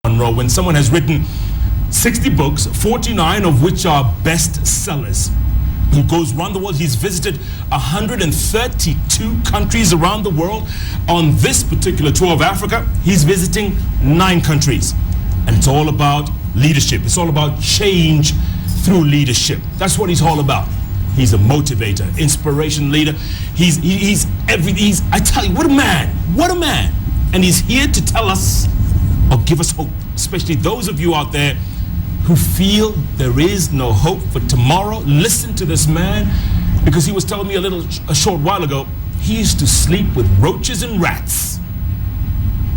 Munroe, when someone has written 60 books, 49 of which are bestsellers, who goes around the world. He's visited 132 countries around the world. On this particular tour of Africa, he's visiting 9 countries. And it's all about leadership. It's all about change through leadership. That's what he's all about. He's a motivator, inspiration leader. He's everything. I tell you, what a man. What a man. And he's here to tell us, or give us hope, especially those of you out there who feel there is no hope for tomorrow. Listen to this man, because he was telling me a short while ago, he used to sleep with roaches and rats.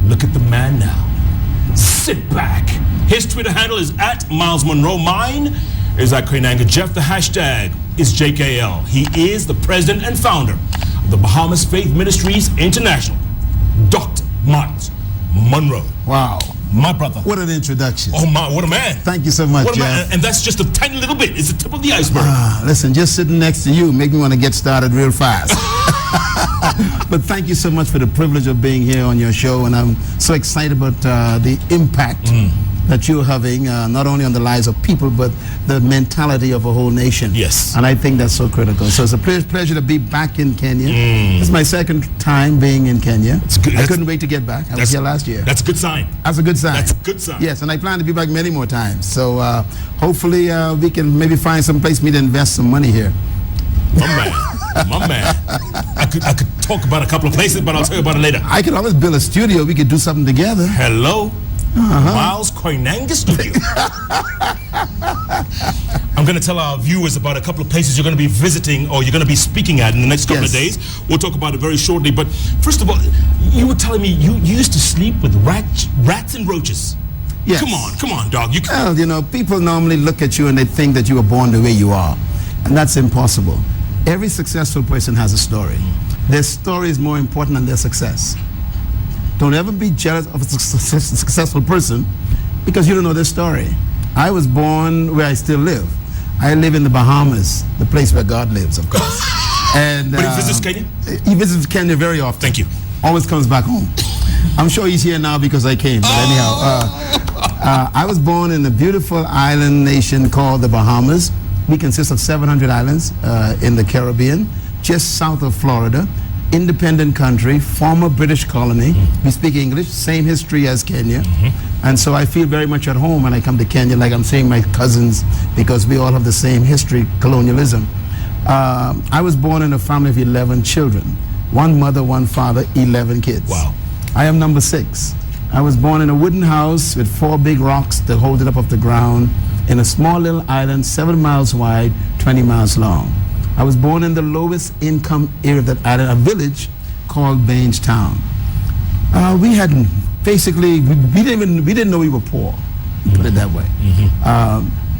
Look at the man now. Sit back. His Twitter handle is @Myles Munroe. Mine is @Koinanga Jeff. The hashtag is JKL. He is the president and founder of the Bahamas Faith Ministries International. Dr. Myles Munroe. Wow. My brother. What an introduction. Oh my, what a man. Thank you so much, what a Jeff. Man. And that's just a tiny little bit. It's the tip of the iceberg. Listen, just sitting next to you make me want to get started real fast. But thank you so much for the privilege of being here on your show, and I'm so excited about the impact that you're having, not only on the lives of people, but the mentality of a whole nation. Yes. And I think that's so critical. So it's a pleasure to be back in Kenya. It's my second time being in Kenya. It's good. I couldn't wait to get back. I was here last year. That's a good sign. That's a good sign. That's a good sign. Yes, and I plan to be back many more times. So hopefully we can maybe find some place for me to invest some money here. My man. My man. I could talk about a couple of places, but I'll tell you about it later. I could always build a studio. We could do something together. Hello? Myles Koinanga Studio. I'm going to tell our viewers about a couple of places you're going to be visiting, or you're going to be speaking at in the next couple of days. We'll talk about it very shortly. But first of all, you were telling me you used to sleep with rats and roaches. Yes. Come on, dog. Well, you know, people normally look at you and they think that you were born the way you are. And that's impossible. Every successful person has a story. Their story is more important than their success. Don't ever be jealous of a successful person because you don't know their story. I was born where I still live. I live in the Bahamas, the place where God lives, of course. And but he visits Kenya? He visits Kenya very often. Thank you. Always comes back home. I'm sure he's here now because I came. But anyhow, I was born in a beautiful island nation called the Bahamas. We consist of 700 islands in the Caribbean, just south of Florida. Independent country, former British colony. We speak English, same history as Kenya. And so I feel very much at home when I come to Kenya, like I'm saying my cousins, because we all have the same history, colonialism. I was born in a family of 11 children. 1 mother, 1 father, 11 kids. Wow. I am number 6. I was born in a wooden house with 4 big rocks that hold it up off the ground in a small little island, 7 miles wide, 20 miles long. I was born in the lowest income area of that island, a village called Bangetown. We had basically, we didn't know we were poor, put it that way.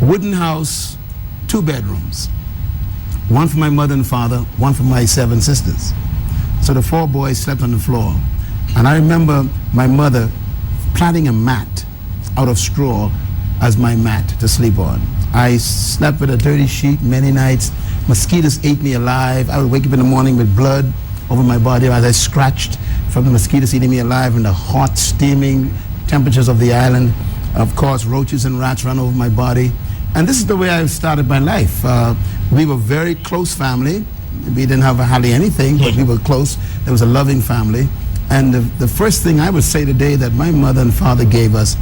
Wooden house, 2 bedrooms. 1 for my mother and father, 1 for my 7 sisters. So the 4 boys slept on the floor. And I remember my mother plaiting a mat out of straw as my mat to sleep on. I slept with a dirty sheet many nights. Mosquitoes ate me alive. I would wake up in the morning with blood over my body as I scratched from the mosquitoes eating me alive in the hot, steaming temperatures of the island. Of course, roaches and rats ran over my body. And this is the way I started my life. We were very close family. We didn't have hardly anything, but we were close. There was a loving family. And the first thing I would say today that my mother and father gave us,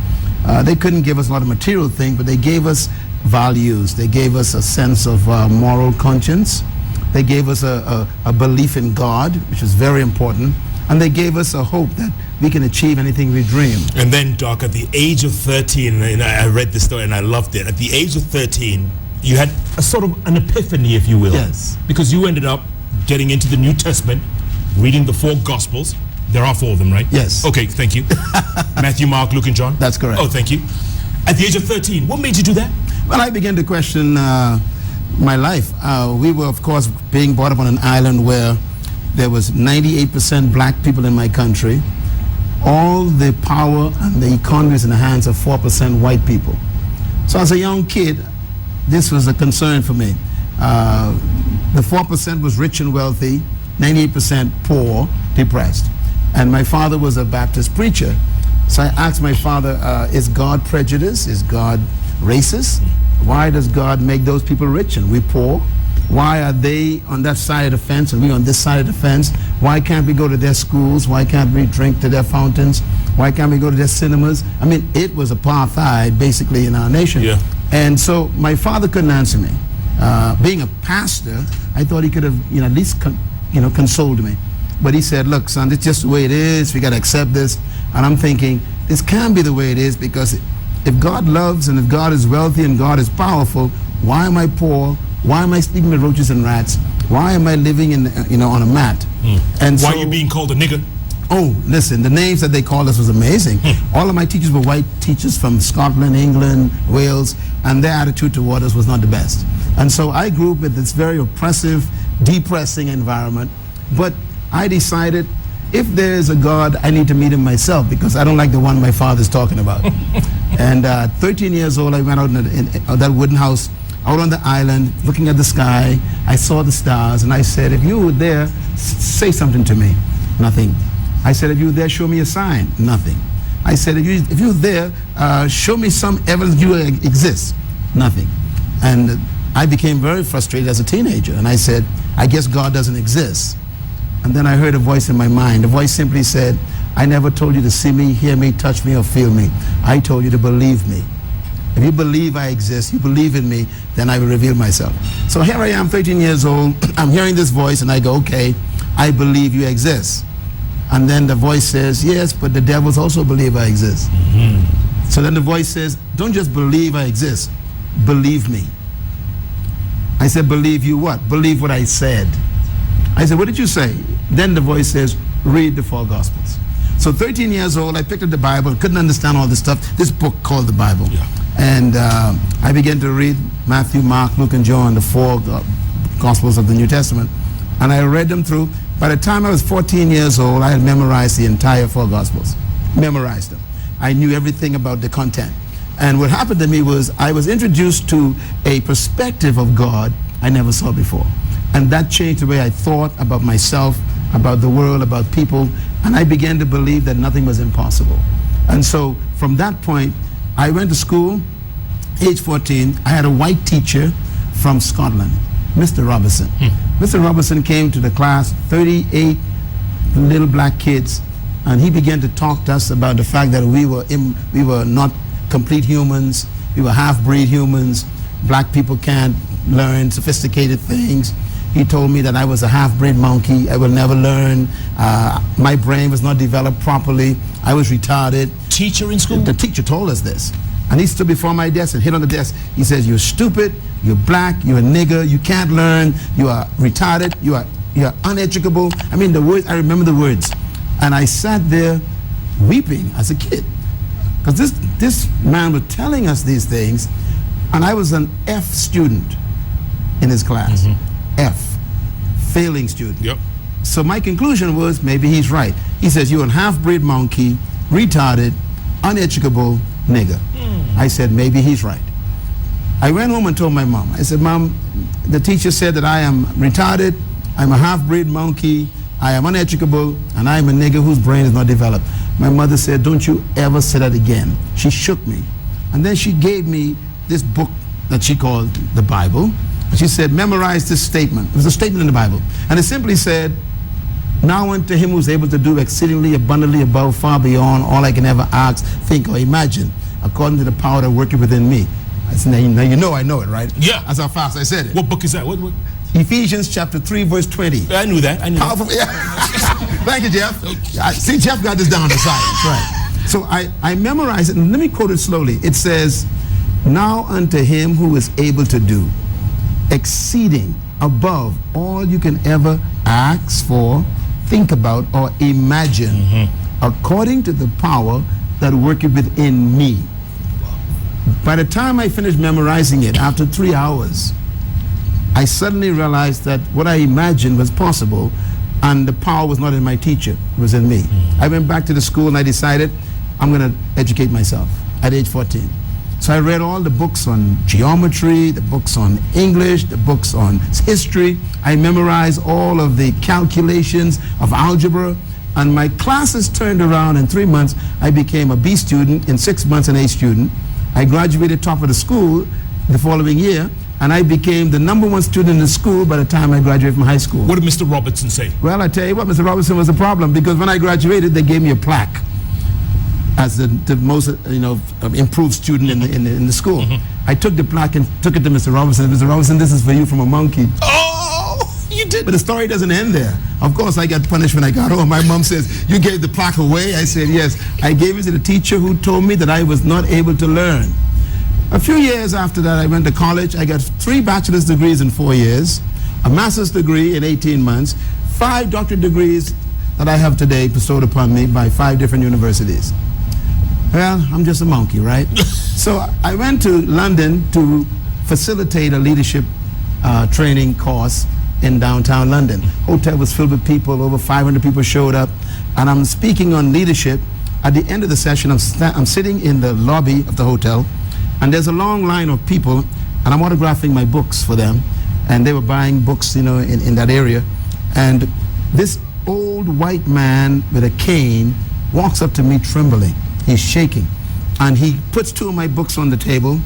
they couldn't give us a lot of material things, but they gave us values. They gave us a sense of moral conscience. They gave us a belief in God, which is very important. And they gave us a hope that we can achieve anything we dream. And then, Doc, at the age of 13, and I read this story and I loved it. At the age of 13, you had a sort of an epiphany, if you will. Yes. Because you ended up getting into the New Testament, reading the 4 Gospels. There are 4 of them, right? Yes. Okay, thank you. Matthew, Mark, Luke, and John? That's correct. Oh, thank you. At the age of 13, what made you do that? Well, I began to question my life. We were, of course, being brought up on an island where there was 98% black people in my country. All the power and the economy is in the hands of 4% white people. So as a young kid, this was a concern for me. The 4% was rich and wealthy, 98% poor, depressed. And my father was a Baptist preacher. So I asked my father, is God prejudiced? Is God racist? Why does God make those people rich and we poor? Why are they on that side of the fence and we on this side of the fence? Why can't we go to their schools? Why can't we drink to their fountains? Why can't we go to their cinemas? I mean, it was apartheid basically in our nation. Yeah. And so my father couldn't answer me. Being a pastor, I thought he could have, at least, consoled me. But he said, look, son, it's just the way it is. We got to accept this. And I'm thinking, this can't be the way it is, because if God loves and if God is wealthy and God is powerful, why am I poor? Why am I sleeping with roaches and rats? Why am I living on a mat? And why so, are you being called a nigger? Oh, listen, the names that they called us was amazing. All of my teachers were white teachers from Scotland, England, Wales, and their attitude toward us was not the best. And so I grew up with this very oppressive, depressing environment. But I decided, if there is a God, I need to meet him myself, because I don't like the one my father's talking about. And 13 years old, I went out in that wooden house, out on the island, looking at the sky. I saw the stars, and I said, if you were there, say something to me. Nothing. I said, if you were there, show me a sign. Nothing. I said, if you were there, show me some evidence you exist. Nothing. And I became very frustrated as a teenager, and I said, I guess God doesn't exist. And then I heard a voice in my mind. The voice simply said, I never told you to see me, hear me, touch me, or feel me. I told you to believe me. If you believe I exist, you believe in me, then I will reveal myself. So here I am, 13 years old. I'm hearing this voice, and I go, okay, I believe you exist. And then the voice says, yes, but the devils also believe I exist. So then the voice says, don't just believe I exist, believe me. I said, believe you what? Believe what I said. I said, what did you say? Then the voice says, read the 4 Gospels. So 13 years old, I picked up the Bible, couldn't understand all this stuff, this book called the Bible. Yeah. And I began to read Matthew, Mark, Luke, and John, the 4 Gospels of the New Testament. And I read them through. By the time I was 14 years old, I had memorized the entire 4 Gospels. Memorized them. I knew everything about the content. And what happened to me was I was introduced to a perspective of God I never saw before. And that changed the way I thought about myself, about the world, about people. And I began to believe that nothing was impossible. And so from that point, I went to school, age 14. I had a white teacher from Scotland, Mr. Robinson. Mr. Robinson came to the class, 38 little black kids, and he began to talk to us about the fact that we were not complete humans, we were half-breed humans. Black people can't learn sophisticated things. He told me that I was a half-breed monkey. I will never learn. My brain was not developed properly. I was retarded. Teacher in school? The teacher told us this. And he stood before my desk and hit on the desk. He says, you're stupid, you're black, you're a nigger, you can't learn, you are retarded, you are uneducable. I mean, the words, I remember the words. And I sat there weeping as a kid. Because this man was telling us these things, and I was an F student in his class. F, failing student. Yep. So my conclusion was, maybe he's right. He says, you're a half-breed monkey, retarded, uneducable nigger. I said, maybe he's right. I went home and told my mom. I said, Mom, the teacher said that I am retarded, I'm a half-breed monkey, I am uneducable, and I am a nigger whose brain is not developed. My mother said, don't you ever say that again. She shook me. And then she gave me this book that she called the Bible. And she said, memorize this statement. It was a statement in the Bible. And it simply said, now unto him who's able to do exceedingly abundantly above, far beyond all I can ever ask, think, or imagine, according to the power that worketh within me. Now you know I know it, right? Yeah. That's how fast I said it. What book is that? What? Ephesians chapter 3, verse 20. I knew that. Powerful. Yeah. Thank you, Jeff. See, Jeff got this down to science. Right. So I memorized it, and let me quote it slowly. It says, now unto him who is able to do exceeding above all you can ever ask for, think about, or imagine, according to the power that worketh within me. By the time I finished memorizing it, after 3 hours, I suddenly realized that what I imagined was possible, and the power was not in my teacher, it was in me. I went back to the school and I decided I'm going to educate myself at age 14. So I read all the books on geometry, the books on English, the books on history. I memorized all of the calculations of algebra, And my classes turned around. In 3 months, I became a B student. In 6 months, an A student. I graduated top of the school the following year, and I became the #1 student in the school by the time I graduated from high school. What did Mr. Robertson say? Well, I tell you what, Mr. Robertson was a problem, because when I graduated, they gave me a plaque as the most improved student in the school. I took the plaque and took it to Mr. Robertson. Mr. Robertson, this is for you from a monkey. Oh, you did. But the story doesn't end there. Of course, I got punished when I got home. My mom says, you gave the plaque away? I said, yes. I gave it to the teacher who told me that I was not able to learn. A few years after that, I went to college. I got 3 bachelor's degrees in 4 years, a master's degree in 18 months, 5 doctorate degrees that I have today bestowed upon me by 5 different universities. Well, I'm just a monkey, right? So I went to London to facilitate a leadership training course in downtown London. Hotel was filled with people. Over 500 people showed up. And I'm speaking on leadership. At the end of the session, I'm sitting in the lobby of the hotel, and there's a long line of people, and I'm autographing my books for them. And they were buying books, in that area. And this old white man with a cane walks up to me trembling. He's shaking. And he puts 2 of my books on the table,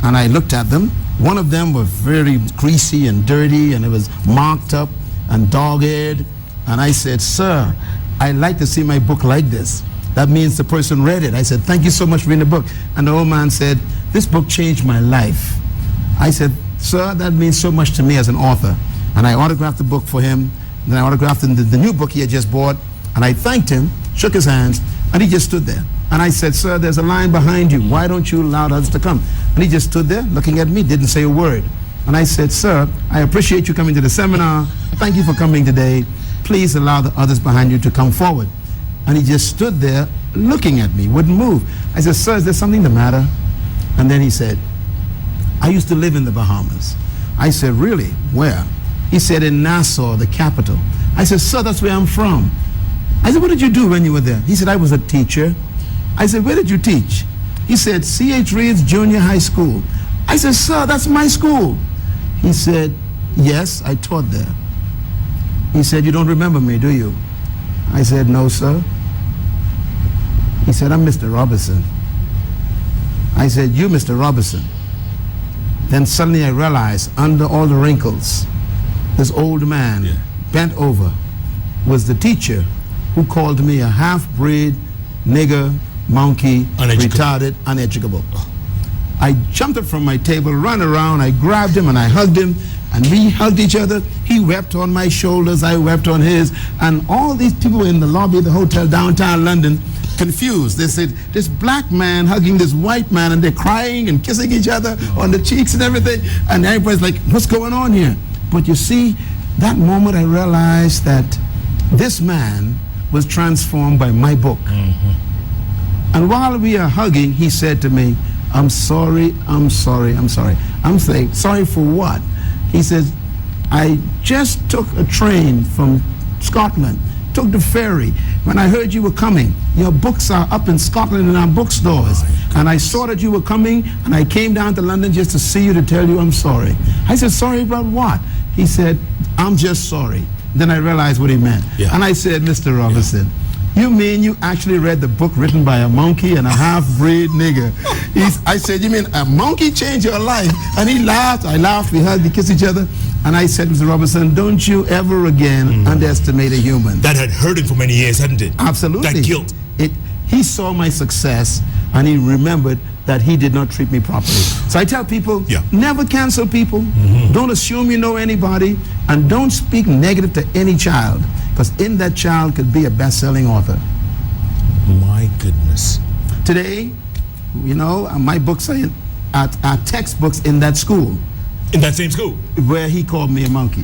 and I looked at them. One of them was very greasy and dirty, and it was marked up and dog-eared. And I said, sir, I'd like to see my book like this. That means the person read it. I said, thank you so much for reading the book. And the old man said, this book changed my life. I said, sir, that means so much to me as an author. And I autographed the book for him. Then I autographed the new book he had just bought. And I thanked him, shook his hands, and he just stood there. And I said, sir, there's a line behind you. Why don't you allow others to come? And he just stood there looking at me, didn't say a word. And I said, sir, I appreciate you coming to the seminar. Thank you for coming today. Please allow the others behind you to come forward. And he just stood there looking at me, wouldn't move. I said, sir, is there something the matter? And then he said, I used to live in the Bahamas. I said, really? Where? He said, in Nassau, the capital. I said, sir, that's where I'm from. I said, what did you do when you were there? He said, I was a teacher. I said, where did you teach? He said, C.H. Reed's Junior High School. I said, sir, that's my school. He said, yes, I taught there. He said, you don't remember me, do you? I said, no, sir. He said, I'm Mr. Robertson. I said, you, Mr. Robertson. Then suddenly I realized, under all the wrinkles, this old man, bent over, was the teacher who called me a half-breed, nigger, monkey, retarded, uneducable. I jumped up from my table, ran around, I grabbed him and I hugged him, and we hugged each other. He wept on my shoulders, I wept on his, and all these people in the lobby of the hotel downtown London, confused. They said, this black man hugging this white man, and they're crying and kissing each other on the cheeks and everything, and everybody's like, what's going on here? But you see, that moment I realized that this man was transformed by my book. And while we are hugging, he said to me, I'm sorry, I'm sorry, I'm sorry. I'm saying, sorry for what? He says, I just took a train from Scotland, took the ferry. When I heard you were coming, your books are up in Scotland in our bookstores. And I saw that you were coming, and I came down to London just to see you, to tell you I'm sorry. I said, sorry about what? He said, I'm just sorry. Then I realized what he meant. And I said, Mr. Robertson, you mean you actually read the book written by a monkey and a half-breed nigger? I said, you mean a monkey changed your life? And he laughed, I laughed, we hugged, we kissed each other. And I said, Mr. Robertson, don't you ever again underestimate a human. That had hurt him for many years, hadn't it? Absolutely. That guilt. He saw my success, and he remembered that he did not treat me properly. So I tell people, never cancel people. Don't assume you know anybody, and don't speak negative to any child, because in that child could be a best-selling author. My goodness. Today, my books are textbooks in that school. In that same school? Where he called me a monkey.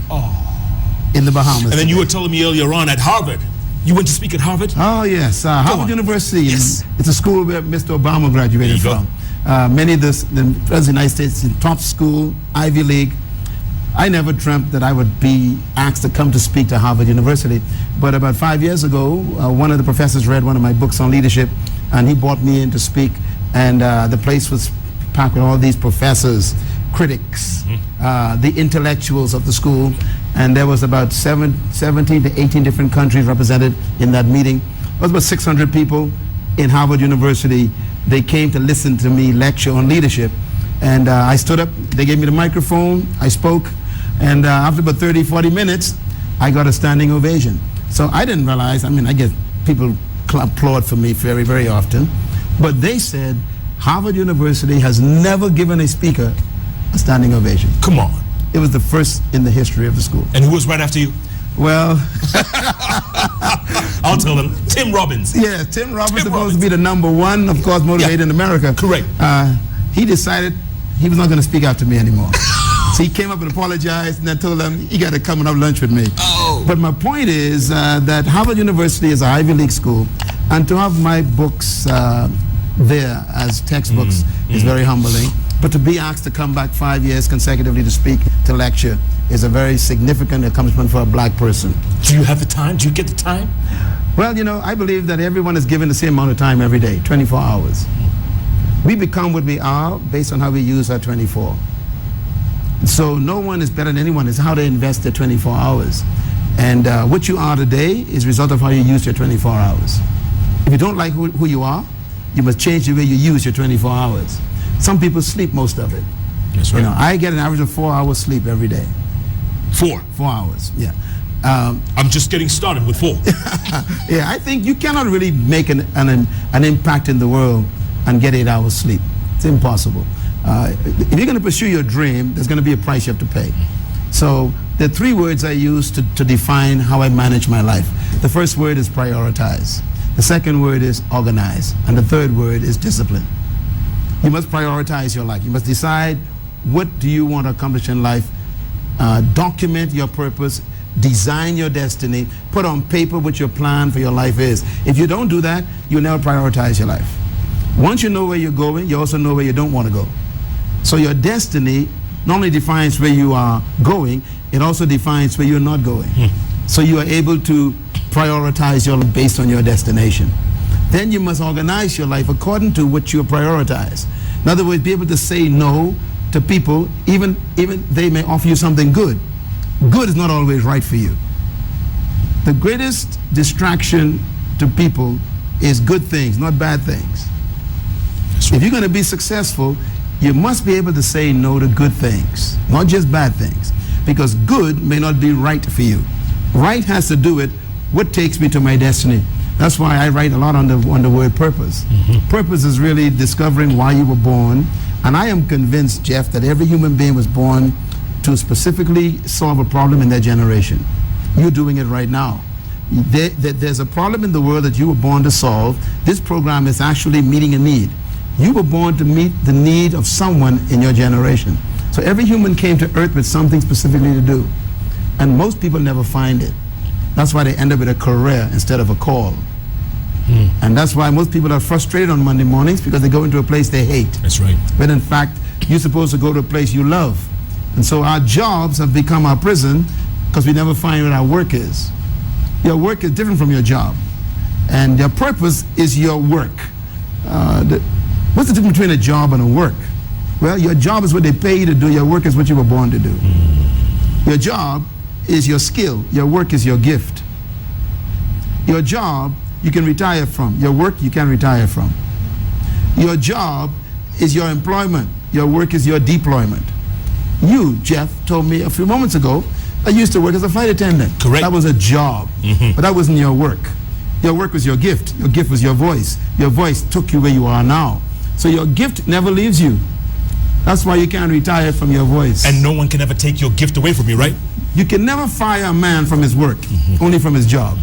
In the Bahamas. And then you were telling me earlier on at Harvard. You went to speak at Harvard? Oh, yes. Harvard University. Yes. It's a school where Mr. Obama graduated from. Many of the President of the United States in top school, Ivy League. I never dreamt that I would be asked to come to speak to Harvard University. But about 5 years ago, one of the professors read one of my books on leadership, and he brought me in to speak. And the place was packed with all these professors, critics, the intellectuals of the school. and there was about 17 to 18 different countries represented in that meeting. It was about 600 people in Harvard University. They came to listen to me lecture on leadership. And I stood up, they gave me the microphone, I spoke, and after about 30, 40 minutes, I got a standing ovation. So I didn't realize, I mean, I get people applaud for me very, very often, but they said Harvard University has never given a speaker a standing ovation. Come on. It was the first in the history of the school. And who was right after you? Well, I'll tell them. Tim Robbins. Yeah, Tim Robbins supposed to be the #1, of course, motivated in America. Correct. He decided he was not going to speak after me anymore. So he came up and apologized, and I told him, you got to come and have lunch with me. Oh. But my point is that Harvard University is an Ivy League school, and to have my books there as textbooks is very humbling. But to be asked to come back 5 years consecutively to speak, to lecture, is a very significant accomplishment for a black person. Do you have the time? Do you get the time? Well, you know, I believe that everyone is given the same amount of time every day, 24 hours. We become what we are based on how we use our 24. So no one is better than anyone. It's how they invest their 24 hours. And what you are today is a result of how you use your 24 hours. If you don't like who you are, you must change the way you use your 24 hours. Some people sleep most of it. That's right. You know, I get an average of 4 hours sleep every day. 4 hours, yeah. I'm just getting started with 4. Yeah, I think you cannot really make an impact in the world and get 8 hours sleep. It's impossible. If you're going to pursue your dream, there's going to be a price you have to pay. So there are 3 words I use to define how I manage my life. The first word is prioritize. The second word is organize. And the third word is discipline. You must prioritize your life. You must decide what do you want to accomplish in life. Document your purpose. Design your destiny. Put on paper what your plan for your life is. If you don't do that, you'll never prioritize your life. Once you know where you're going, you also know where you don't want to go. So your destiny not only defines where you are going, it also defines where you're not going. So you are able to prioritize your life based on your destination. Then you must organize your life according to what you prioritize. In other words, be able to say no to people, even they may offer you something good. Good is not always right for you. The greatest distraction to people is good things, not bad things. If you're going to be successful, you must be able to say no to good things, not just bad things, because good may not be right for you. Right has to do with what takes me to my destiny. That's why I write a lot on the word purpose. Purpose is really discovering why you were born, and I am convinced, Jeff, that every human being was born to specifically solve a problem in their generation. You're doing it right now. There's a problem in the world that you were born to solve. This program is actually meeting a need. You were born to meet the need of someone in your generation. So every human came to earth with something specifically to do. And most people never find it. That's why they end up with a career instead of a call. And that's why most people are frustrated on Monday mornings, because they go into a place they hate. That's right. But in fact, you're supposed to go to a place you love. And so our jobs have become our prison because we never find what our work is. Your work is different from your job. And your purpose is your work. What's the difference between a job and a work? Well, your job is what they pay you to do. Your work is what you were born to do. Your job is your skill. Your work is your gift. Your job you can retire from. Your work you can retire from. Your job is your employment. Your work is your deployment. You, Jeff, told me a few moments ago, I used to work as a flight attendant. Correct. That was a job, but that wasn't your work. Your work was your gift. Your gift was your voice. Your voice took you where you are now. So your gift never leaves you. That's why you can't retire from your voice. And no one can ever take your gift away from you, right? You can never fire a man from his work, only from his job.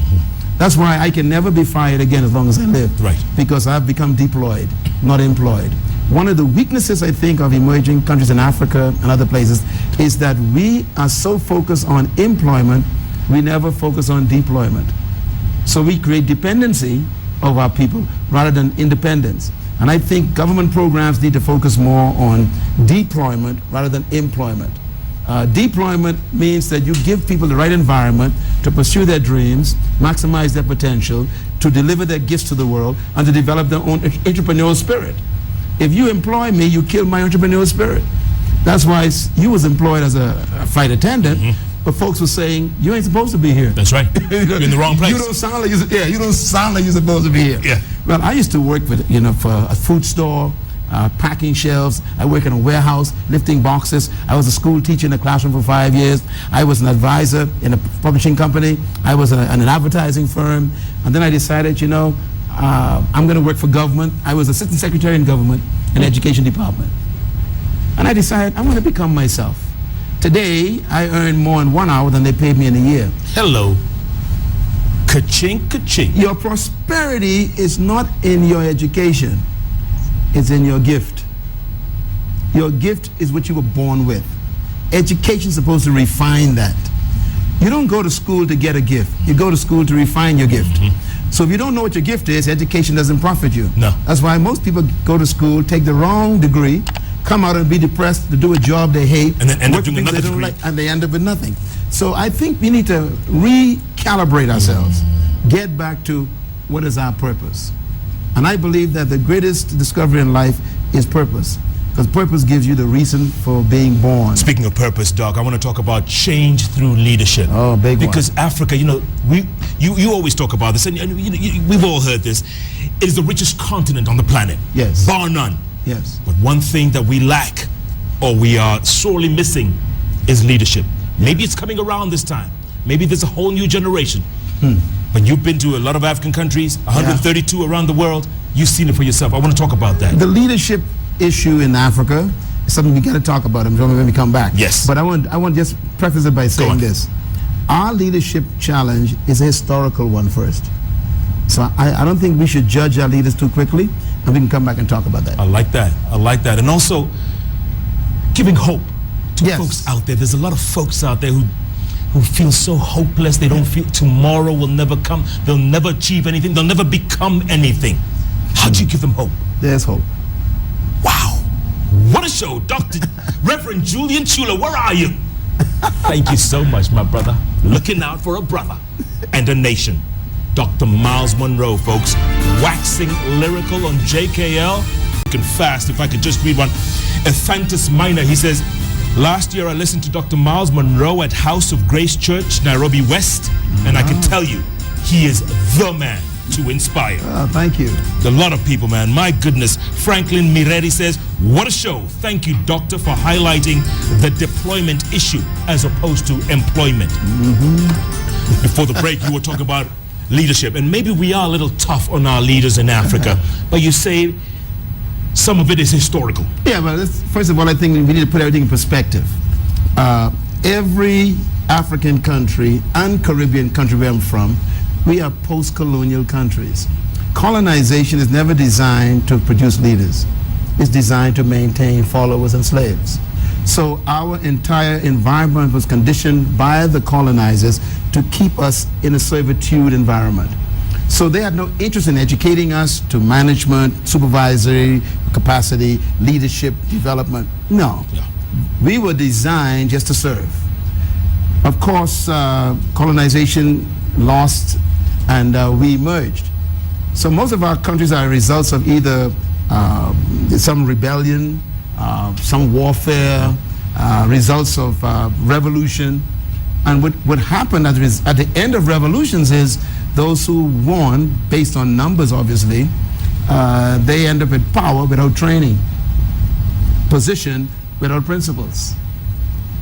That's why I can never be fired again as long as I live. Right. Because I've become deployed, not employed. One of the weaknesses, I think, of emerging countries in Africa and other places is that we are so focused on employment, we never focus on deployment. So we create dependency of our people rather than independence. And I think government programs need to focus more on deployment rather than employment. Deployment means that you give people the right environment to pursue their dreams, maximize their potential, to deliver their gifts to the world, and to develop their own entrepreneurial spirit. If you employ me, you kill my entrepreneurial spirit. That's why you was employed as a flight attendant, but folks were saying, you ain't supposed to be here. That's right. You're in the wrong place. You don't sound like you don't sound like you're supposed to be here. Yeah. Well, I used to work with, for a food store, packing shelves. I work in a warehouse, lifting boxes. I was a school teacher in a classroom for 5 years. I was an advisor in a publishing company. I was in an advertising firm. And then I decided, I'm going to work for government. I was assistant secretary in government in the education department. And I decided I'm going to become myself. Today, I earn more in 1 hour than they paid me in a year. Hello. Ka-ching, ka-ching. Your prosperity is not in your education. It's in your gift. Your gift is what you were born with. Education is supposed to refine that. You don't go to school to get a gift. You go to school to refine your gift. So if you don't know what your gift is, education doesn't profit you. No. That's why most people go to school, take the wrong degree, come out and be depressed to do a job they hate, and then end up work doing things another they don't degree. like, and they end up with nothing. So I think we need to recalibrate ourselves, get back to what is our purpose. And I believe that the greatest discovery in life is purpose, because purpose gives you the reason for being born. Speaking of purpose, Doc, I want to talk about change through leadership. Oh, big one. Because Africa, you always talk about this, and we've all heard this. It is the richest continent on the planet. Yes. Bar none. Yes. But one thing that we lack, or we are sorely missing, is leadership. Maybe it's coming around this time. Maybe there's a whole new generation. But you've been to a lot of African countries, 132 around the world. You've seen it for yourself. I want to talk about that. The leadership issue in Africa is something we got to talk about. I'm sure when we come back. Yes. But I want to just preface it by saying this. Our leadership challenge is a historical one first. So I don't think we should judge our leaders too quickly, and we can come back and talk about that. I like that. I like that. And also giving hope to folks out there. There's a lot of folks out there who feel so hopeless. They don't feel tomorrow will never come. They'll never achieve anything. They'll never become anything. How do you give them hope? There's hope. Wow. What a show. Dr. Reverend Julian Chula, where are you? Thank you so much, my brother. Looking out for a brother and a nation. Dr. Myles Munroe, folks, waxing lyrical on JKL. Looking fast, if I could just read one. Ephantus Minor, he says, last year I listened to Dr. Myles Munroe at House of Grace Church, Nairobi West, and I can tell you, he is the man to inspire. Oh, thank you. A lot of people, man. My goodness. Franklin Mireri says, what a show. Thank you, doctor, for highlighting the deployment issue as opposed to employment. Before the break, you were talking about leadership, and maybe we are a little tough on our leaders in Africa, but you say some of it is historical. Yeah, but first of all, I think we need to put everything in perspective. Every African country and Caribbean country where I'm from, we are post-colonial countries. Colonization is never designed to produce leaders. It's designed to maintain followers and slaves. So our entire environment was conditioned by the colonizers to keep us in a servitude environment. So they had no interest in educating us to management, supervisory capacity, leadership, development. No. Yeah. We were designed just to serve. Of course, colonization lost and we emerged. So most of our countries are results of either some rebellion, some warfare, results of revolution. And what happened at the end of revolutions is those who won, based on numbers obviously, they end up with power without training, position without principles.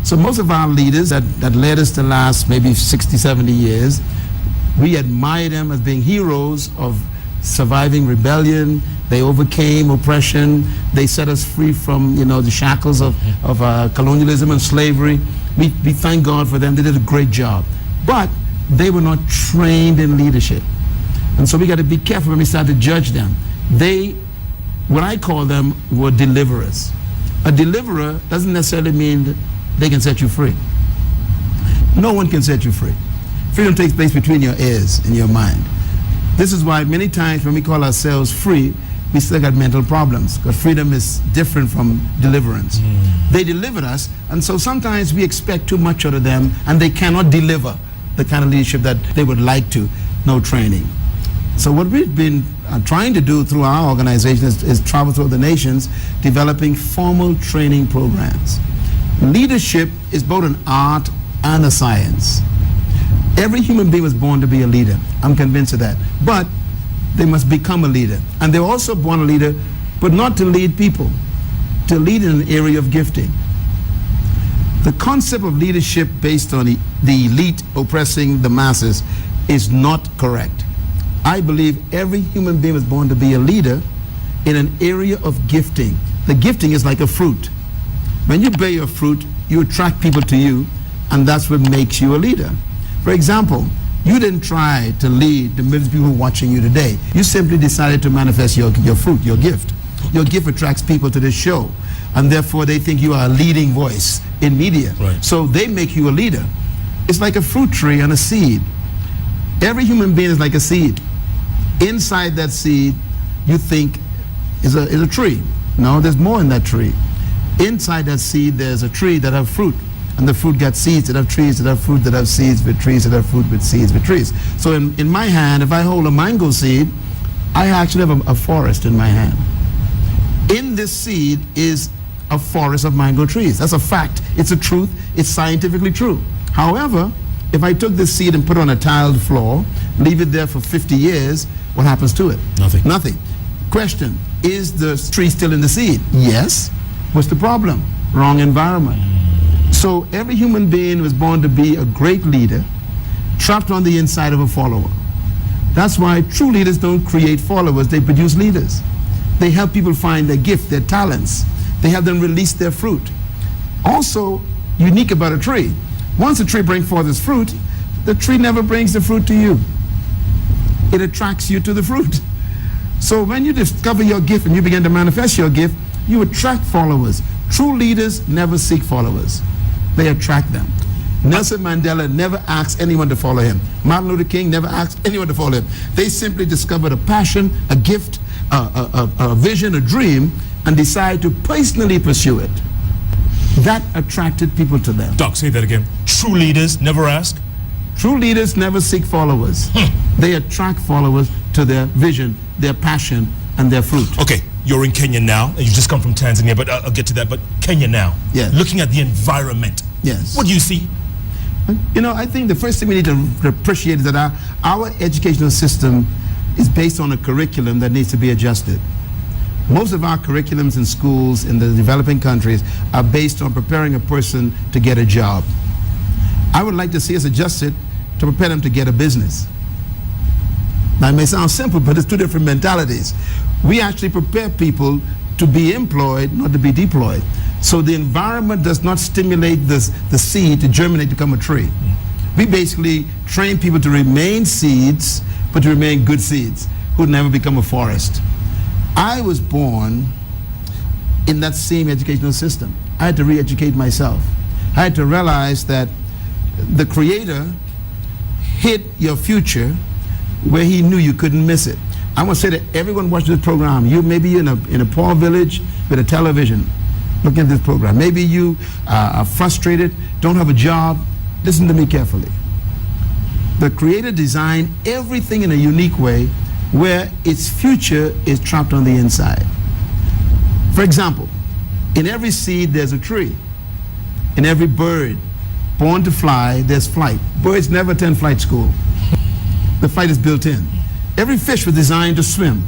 So most of our leaders that led us to last maybe 60, 70 years, we admire them as being heroes of surviving rebellion. They overcame oppression. They set us free from the shackles of colonialism and slavery. We thank God for them. They did a great job. But they were not trained in leadership. And so we got to be careful when we start to judge them. They, what I call them, were deliverers. A deliverer doesn't necessarily mean that they can set you free. No one can set you free. Freedom takes place between your ears and your mind. This is why many times when we call ourselves free, we still got mental problems, because freedom is different from deliverance. They delivered us, and so sometimes we expect too much out of them, and they cannot deliver the kind of leadership that they would like to, no training. So what we've been trying to do through our organization is travel through the nations, developing formal training programs. Leadership is both an art and a science. Every human being was born to be a leader. I'm convinced of that. But they must become a leader. And they're also born a leader, but not to lead people, to lead in an area of gifting. The concept of leadership based on the elite oppressing the masses is not correct. I believe every human being was born to be a leader in an area of gifting. The gifting is like a fruit. When you bear your fruit, you attract people to you, and that's what makes you a leader. For example, you didn't try to lead the millions of people watching you today. You simply decided to manifest your fruit, your gift. Your gift attracts people to this show, and therefore they think you are a leading voice in media. Right. So they make you a leader. It's like a fruit tree and a seed. Every human being is like a seed. Inside that seed, you think is a tree. No, there's more in that tree. Inside that seed, there's a tree that have fruit. And the fruit got seeds that have trees that have fruit that have seeds with trees that have fruit with seeds with trees. So in my hand, if I hold a mango seed, I actually have a forest in my hand. In this seed is a forest of mango trees. That's a fact. It's a truth. It's scientifically true. However, if I took this seed and put it on a tiled floor, leave it there for 50 years, what happens to it? Nothing. Nothing. Question, is the tree still in the seed? Yes. What's the problem? Wrong environment. So every human being was born to be a great leader, trapped on the inside of a follower. That's why true leaders don't create followers, they produce leaders. They help people find their gift, their talents. They help them release their fruit. Also, unique about a tree, once a tree brings forth its fruit, the tree never brings the fruit to you. It attracts you to the fruit. So when you discover your gift and you begin to manifest your gift, you attract followers. True leaders never seek followers. They attract them. Nelson Mandela never asked anyone to follow him. Martin Luther King never asked anyone to follow him. They simply discovered a passion, a gift, a vision, a dream, and decided to personally pursue it. That attracted people to them. Doc, say that again. True leaders never ask? True leaders never seek followers. They attract followers to their vision, their passion, and their fruit. Okay, you're in Kenya now, and you just come from Tanzania, but I'll get to that. But Kenya now, yes. Looking at the environment, yes. What do you see? You know, I think the first thing we need to appreciate is that our educational system is based on a curriculum that needs to be adjusted. Most of our curriculums in schools in the developing countries are based on preparing a person to get a job. I would like to see us adjust it to prepare them to get a business. Now, it may sound simple, but it's two different mentalities. We actually prepare people to be employed, not to be deployed. So the environment does not stimulate the seed to germinate to become a tree. We basically train people to remain seeds, but to remain good seeds, who never become a forest. I was born in that same educational system. I had to re-educate myself. I had to realize that the Creator hid your future where He knew you couldn't miss it. I want to say to everyone watching this program, you maybe you're in a poor village with a television looking at this program. Maybe you are frustrated, don't have a job. Listen to me carefully. The Creator designed everything in a unique way where its future is trapped on the inside. For example, in every seed there's a tree. In every bird born to fly, there's flight. Birds never attend flight school. The flight is built in. Every fish was designed to swim.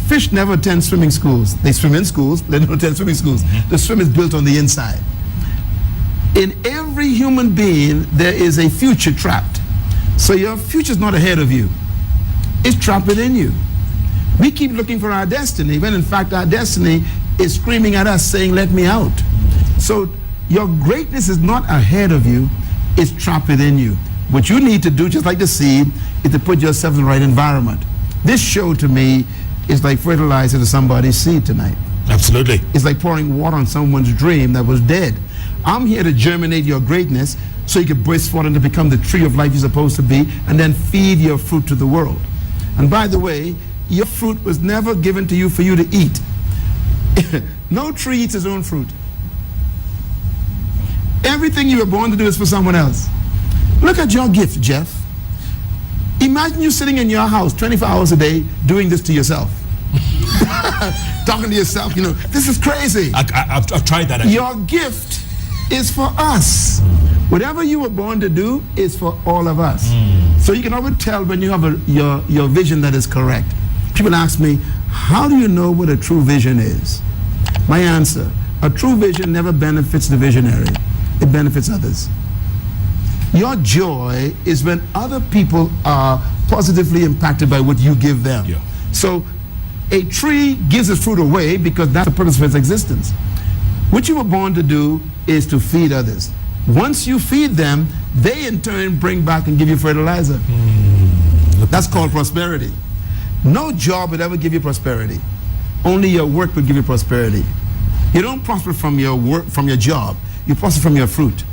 Fish never attend swimming schools. They swim in schools, but they don't attend swimming schools. The swim is built on the inside. In every human being, there is a future trapped. So your future is not ahead of you. It's trapped within you. We keep looking for our destiny, when in fact our destiny is screaming at us saying, let me out. So your greatness is not ahead of you, it's trapped within you. What you need to do, just like the seed, is to put yourself in the right environment. This show to me is like fertilizer to somebody's seed tonight. Absolutely. It's like pouring water on someone's dream that was dead. I'm here to germinate your greatness so you can burst forth and to become the tree of life you're supposed to be, and then feed your fruit to the world. And by the way, your fruit was never given to you for you to eat. No tree eats its own fruit. Everything you were born to do is for someone else. Look at your gift, Jeff. Imagine you sitting in your house 24 hours a day doing this to yourself. Talking to yourself, you know, this is crazy. I've tried that actually. Your gift is for us. Whatever you were born to do is for all of us. So you can always tell when you have your vision that is correct. People ask me, how do you know what a true vision is? My answer, a true vision never benefits the visionary. It benefits others. Your joy is when other people are positively impacted by what you give them. Yeah. So a tree gives its fruit away because that's the purpose of its existence. What you were born to do is to feed others. Once you feed them, they in turn bring back and give you fertilizer. That's called prosperity. No job would ever give you prosperity. Only your work would give you prosperity. You don't prosper from your work, from your job. You prosper from your fruit.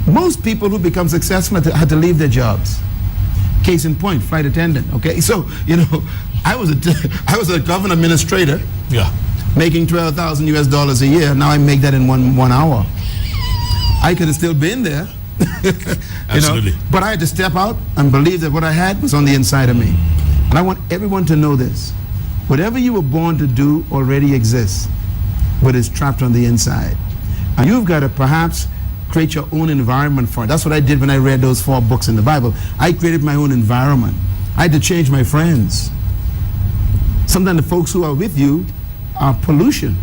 Most people who become successful had to leave their jobs. Case in point, flight attendant. Okay, so I was a government administrator. Yeah. Making $12,000 US a year. Now I make that in one hour. I could have still been there. Absolutely. But I had to step out and believe that what I had was on the inside of me. And I want everyone to know this. Whatever you were born to do already exists, but it's trapped on the inside. And you've got to perhaps create your own environment for it. That's what I did when I read those 4 books in the Bible. I created my own environment. I had to change my friends. Sometimes the folks who are with you are pollution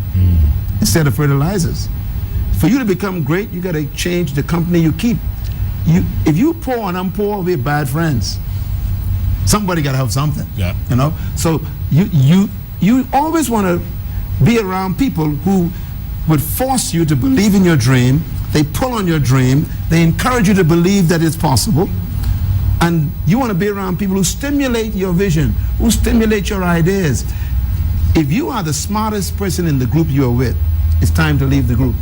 instead of fertilizers. For you to become great, you got to change the company you keep. If you poor and I'm poor, we're bad friends. Somebody got to have something. Yeah. So you always want to be around people who would force you to believe in your dream. They pull on your dream. They encourage you to believe that it's possible. And you want to be around people who stimulate your vision, who stimulate your ideas. If you are the smartest person in the group you are with, it's time to leave the group.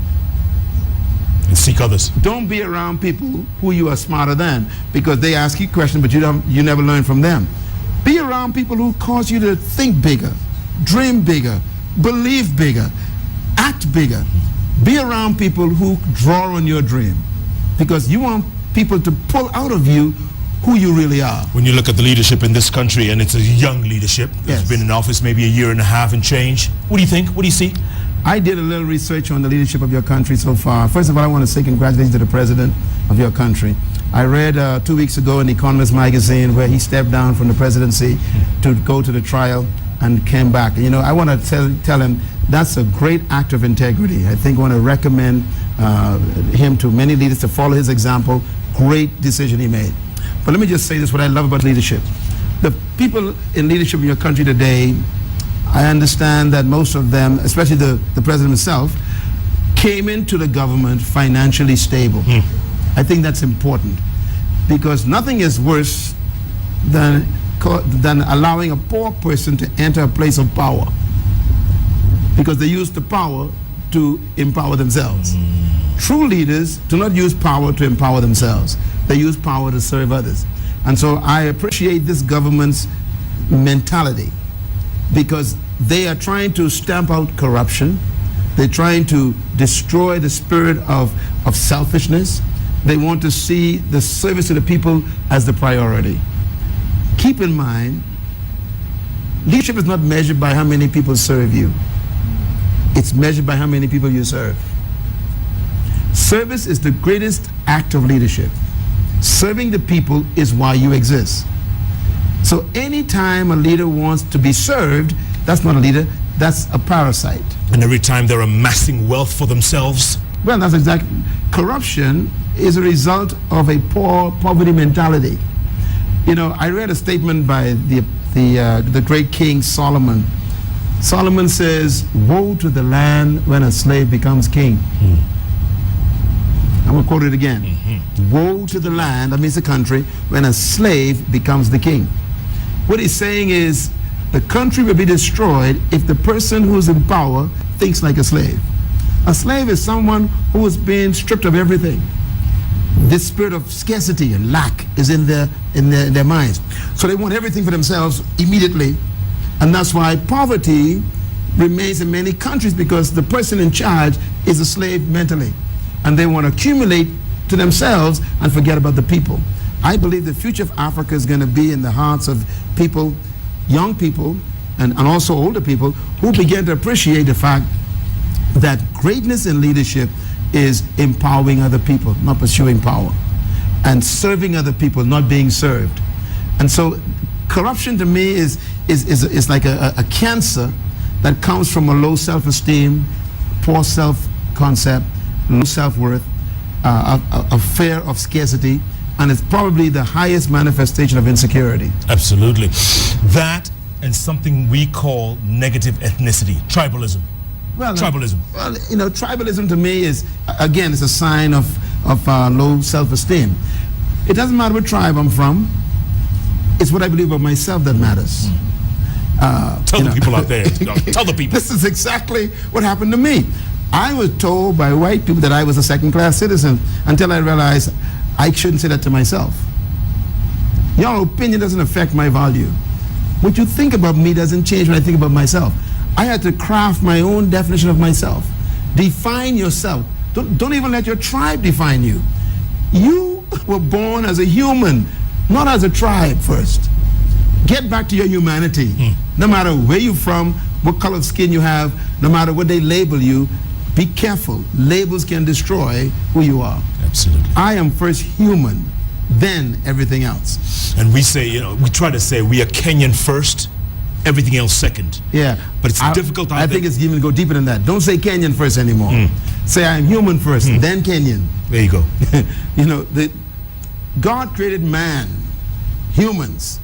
And seek others. Don't be around people who you are smarter than, because they ask you questions but you never learn from them. Be around people who cause you to think bigger, dream bigger, believe bigger, act bigger. Be around people who draw on your dream, because you want people to pull out of you who you really are. When you look at the leadership in this country, and it's a young leadership that's Yes. been in office maybe a year and a half and change, what do you think? What do you see? I did a little research on the leadership of your country so far. First of all, I want to say congratulations to the president of your country. I read 2 weeks ago in The Economist magazine where he stepped down from the presidency to go to the trial and came back. I want to tell him that's a great act of integrity. I think I want to recommend him to many leaders to follow his example. Great decision he made. But let me just say this, what I love about leadership. The people in leadership in your country today, I understand that most of them, especially the president himself, came into the government financially stable. I think that's important, because nothing is worse than allowing a poor person to enter a place of power, because they use the power to empower themselves. True leaders do not use power to empower themselves. They use power to serve others. And so I appreciate this government's mentality, because they are trying to stamp out corruption. They're trying to destroy the spirit of selfishness. They want to see the service to the people as the priority. Keep in mind, leadership is not measured by how many people serve you. It's measured by how many people you serve. Service is the greatest act of leadership. Serving the people is why you exist. So anytime a leader wants to be served, that's not a leader, that's a parasite. And every time they're amassing wealth for themselves. Well, that's exactly. Corruption is a result of a poverty mentality. I read a statement by the great King Solomon. Solomon says, "Woe to the land when a slave becomes king." I'm going to quote it again. Woe to the land, that means the country, when a slave becomes the king. What he's saying is, the country will be destroyed if the person who's in power thinks like a slave. A slave is someone who is being stripped of everything. This spirit of scarcity and lack is in their minds. So they want everything for themselves immediately. And that's why poverty remains in many countries, because the person in charge is a slave mentally. And they want to accumulate to themselves and forget about the people. I believe the future of Africa is going to be in the hearts of people, young people, and also older people, who begin to appreciate the fact that greatness in leadership is empowering other people, not pursuing power, and serving other people, not being served. And so corruption to me is like a cancer that comes from a low self-esteem, poor self-concept, low self-worth, a fear of scarcity, and it's probably the highest manifestation of insecurity. Absolutely. That and something we call negative ethnicity, tribalism. Well, tribalism. Well, you know, tribalism to me is, again, it's a sign of low self-esteem. It doesn't matter what tribe I'm from. It's what I believe about myself that matters. Tell the people out there. Tell the people. This is exactly what happened to me. I was told by white people that I was a second-class citizen until I realized I shouldn't say that to myself. Your opinion doesn't affect my value. What you think about me doesn't change when I think about myself. I had to craft my own definition of myself. Define yourself. Don't even let your tribe define you. You were born as a human, not as a tribe first. Get back to your humanity. No matter where you're from, what color of skin you have, no matter what they label you, be careful. Labels can destroy who you are. Absolutely. I am first human, then everything else. And we say, you know, we try to say we are Kenyan first, everything else second. Yeah. But it's difficult. I think it's even go deeper than that. Don't say Kenyan first anymore. Say I'm human first, then Kenyan. There you go. You know, God created man, humans.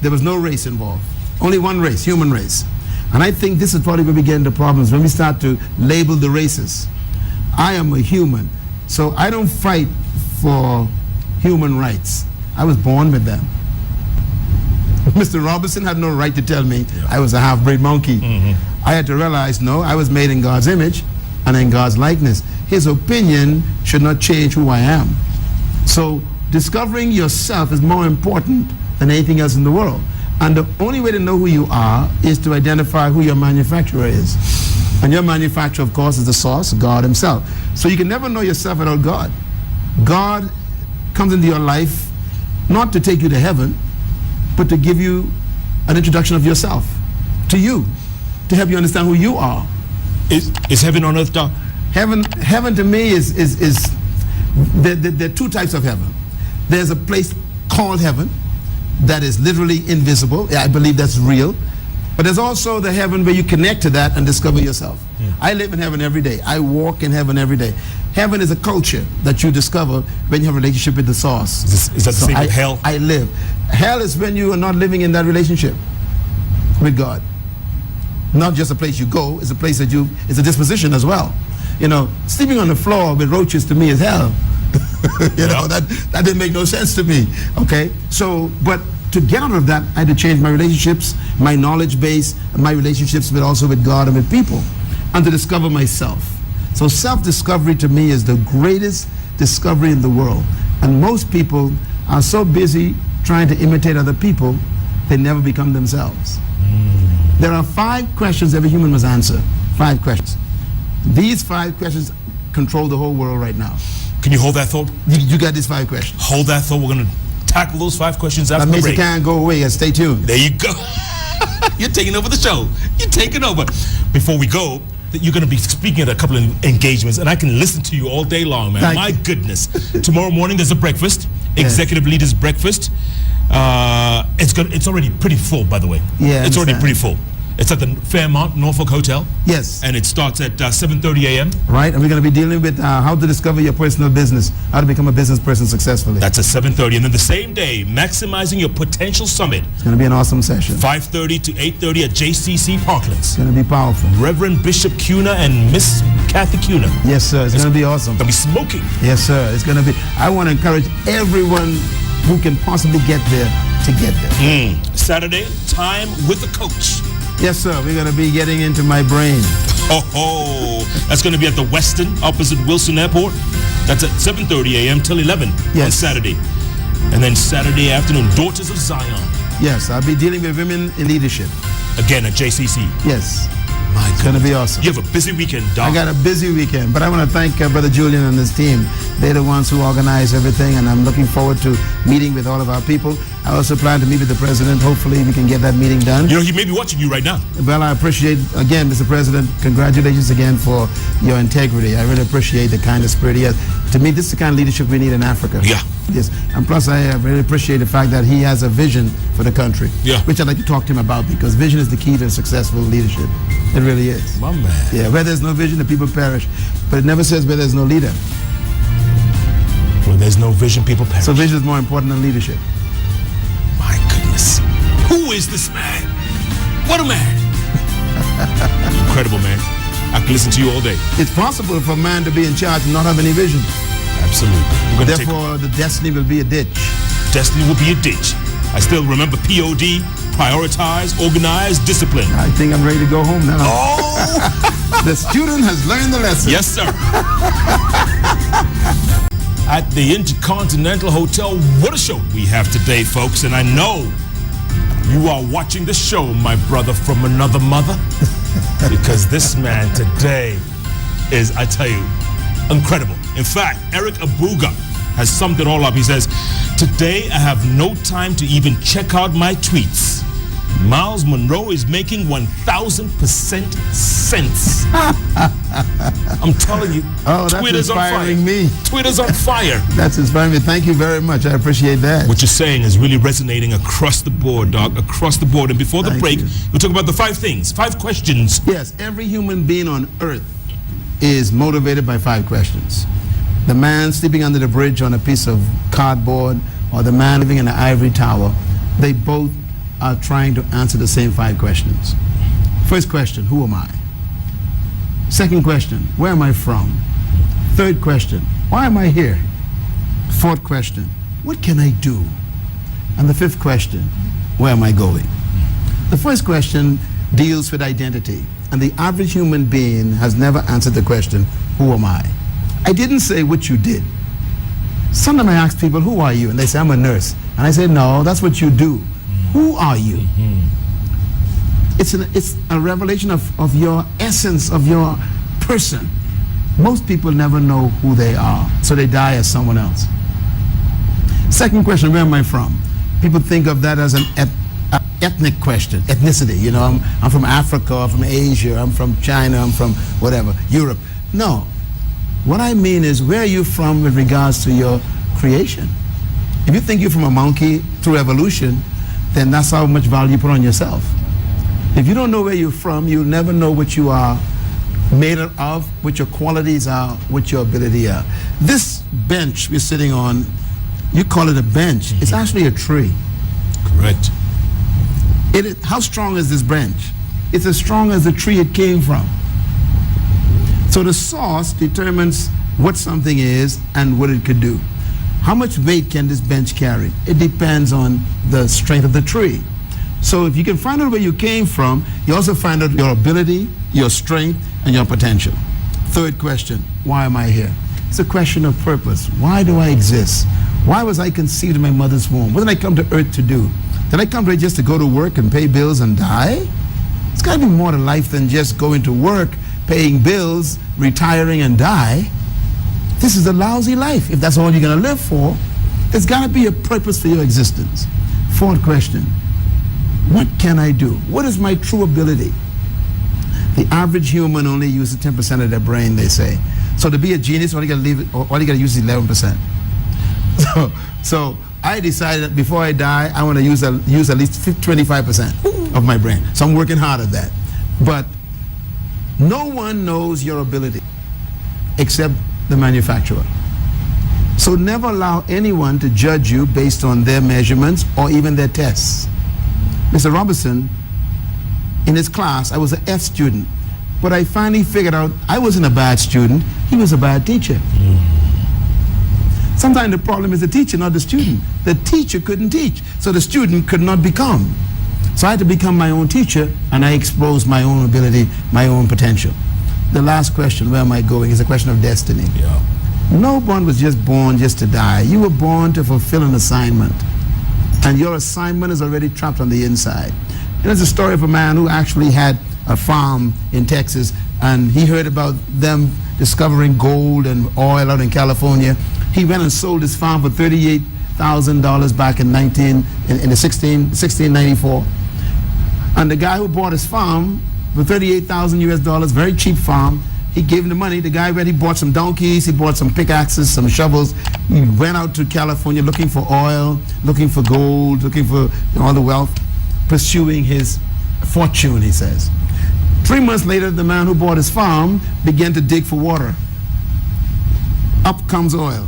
There was no race involved. Only one race, human race. And I think this is probably where we get into problems, when we start to label the races. I am a human, so I don't fight for human rights. I was born with them. Mr. Robinson had no right to tell me I was a half-breed monkey. I had to realize, no, I was made in God's image and in God's likeness. His opinion should not change who I am. So discovering yourself is more important than anything else in the world. And the only way to know who you are is to identify who your manufacturer is. And your manufacturer, of course, is the source, God himself. So you can never know yourself without God. God comes into your life not to take you to heaven, but to give you an introduction of yourself to you, to help you understand who you are. Is heaven on earth, Doc? Heaven to me is there are two types of heaven. There's a place called heaven that is literally invisible. I believe that's real. But there's also the heaven where you connect to that and discover yourself. I live in heaven every day. I walk in heaven every day. Heaven is a culture that you discover when you have a relationship with the source. Is that the same with hell? I live. Hell is when you are not living in that relationship with God. Not just a place you go, it's a place that it's a disposition as well. You know, sleeping on the floor with roaches to me is hell. You know, that didn't make no sense to me. Okay, so, but to get out of that, I had to change my relationships, my knowledge base, my relationships also with God and with people, and to discover myself. So self-discovery to me is the greatest discovery in the world. And most people are so busy trying to imitate other people, they never become themselves. There are 5 questions every human must answer. 5 questions. These 5 questions control the whole world right now. Can you hold that thought? You got these 5 questions. Hold that thought. We're going to tackle those 5 questions after the break. That means you can't go away. And stay tuned. There you go. You're taking over the show. You're taking over. Before we go, you're going to be speaking at a couple of engagements, and I can listen to you all day long, man. My goodness. Tomorrow morning there's a breakfast, executive leaders breakfast. It's already pretty full, by the way. Yeah, it's already pretty full. It's at the Fairmont Norfolk Hotel. Yes. And it starts at 7:30 a.m. Right, and we're going to be dealing with how to discover your personal business, how to become a business person successfully. That's at 7:30, and then the same day, maximizing your potential summit. It's going to be an awesome session. 5:30 to 8:30 at JCC Parklands. It's going to be powerful. Reverend Bishop Cuna and Miss Kathy Cuna. Yes, sir. It's going to be awesome. Going to be smoking. Yes, sir. It's going to be. I want to encourage everyone who can possibly get there to get there. Saturday, time with the coach. Yes, sir. We're going to be getting into my brain. That's going to be at the Westin, opposite Wilson Airport. That's at 7:30 a.m. till 11 on Saturday. And then Saturday afternoon, Daughters of Zion. Yes, I'll be dealing with women in leadership. Again at JCC. Yes. My It's going to be awesome. You have a busy weekend, Doc. I got a busy weekend, but I want to thank Brother Julian and his team. They're the ones who organize everything, and I'm looking forward to meeting with all of our people. I also plan to meet with the president. Hopefully, we can get that meeting done. You know, he may be watching you right now. Well, I appreciate, again, Mr. President, congratulations again for your integrity. I really appreciate the kind of spirit he has. To me, this is the kind of leadership we need in Africa. Yeah. Yes, and plus I really appreciate the fact that he has a vision for the country, Yeah. which I'd like to talk to him about, because vision is the key to successful leadership. It really is. My man. Yeah, where there's no vision, the people perish. But it never says where there's no leader. Where there's no vision, people perish. So vision is more important than leadership. My goodness. Who is this man? What a man. Incredible, man. I can listen to you all day. It's possible for a man to be in charge and not have any vision. Absolutely. We're gonna Therefore, the destiny will be a ditch. Destiny will be a ditch. I still remember POD, prioritize, organize, discipline. I think I'm ready to go home now. Oh! The student has learned the lesson. Yes, sir. At the Intercontinental Hotel, what a show we have today, folks. And I know you are watching the show, my brother from another mother, because this man today is, I tell you, incredible. In fact, Eric Abuga has summed it all up. He says, today I have no time to even check out my tweets. Myles Munroe is making 1,000% sense. I'm telling you, Oh, that's Twitter's on fire. inspiring me. Twitter's on fire. That's inspiring me. Thank you very much. I appreciate that. What you're saying is really resonating across the board, dog, across the board. And before the Thank break, you. we'll talk about the 5 things, 5 questions. Yes, every human being on earth is motivated by 5 questions. The man sleeping under the bridge on a piece of cardboard, or the man living in an ivory tower, they both are trying to answer the same 5 questions. First question, who am I? Second question, where am I from? Third question, why am I here? Fourth question, what can I do? And the fifth question, where am I going? The first question deals with identity, and the average human being has never answered the question, who am I? I didn't say what you did. Sometimes I ask people, who are you? And they say, I'm a nurse. And I say, no, that's what you do. Who are you? It's a revelation of your essence, of your person. Most people never know who they are, so they die as someone else. Second question, where am I from? People think of that as an ethnic question, ethnicity. You know, I'm from Africa, I'm from Asia, I'm from China, I'm from whatever, Europe. No. What I mean is, where are you from with regards to your creation? If you think you're from a monkey through evolution, then that's how much value you put on yourself. If you don't know where you're from, you'll never know what you are made of, what your qualities are, what your ability are. This bench we're sitting on, you call it a bench. It's actually a tree. Correct. How strong is this bench? It's as strong as the tree it came from. So the source determines what something is and what it could do. How much weight can this bench carry? It depends on the strength of the tree. So if you can find out where you came from, you also find out your ability, your strength, and your potential. Third question, why am I here? It's a question of purpose. Why do I exist? Why was I conceived in my mother's womb? What did I come to earth to do? Did I come here just to go to work and pay bills and die? It's got to be more to life than just going to work, paying bills, retiring, and die. This is a lousy life. If that's all you're going to live for, there's got to be a purpose for your existence. Fourth question, what can I do? What is my true ability? The average human only uses 10% of their brain, they say. So to be a genius, all you got to use is 11%. So I decided that before I die, I want to use at least 25% of my brain. So I'm working hard at that. But no one knows your ability except the manufacturer. So never allow anyone to judge you based on their measurements or even their tests. Mr. Robinson, in his class, I was an F student, but I finally figured out I wasn't a bad student, he was a bad teacher. Sometimes the problem is the teacher, not the student. The teacher couldn't teach, so the student could not become. So I had to become my own teacher, and I exposed my own ability, my own potential. The last question, where am I going, is a question of destiny. Yeah. No one was just born just to die. You were born to fulfill an assignment, and your assignment is already trapped on the inside. There's a story of a man who actually had a farm in Texas, and he heard about them discovering gold and oil out in California. He went and sold his farm for $38,000 back in 1694. And the guy who bought his farm for $38,000 US, very cheap farm, he gave him the money. The guy went, he bought some donkeys, he bought some pickaxes, some shovels. He went out to California looking for oil, looking for gold, looking for all the wealth, pursuing his fortune, he says. 3 months later, the man who bought his farm began to dig for water. Up comes oil.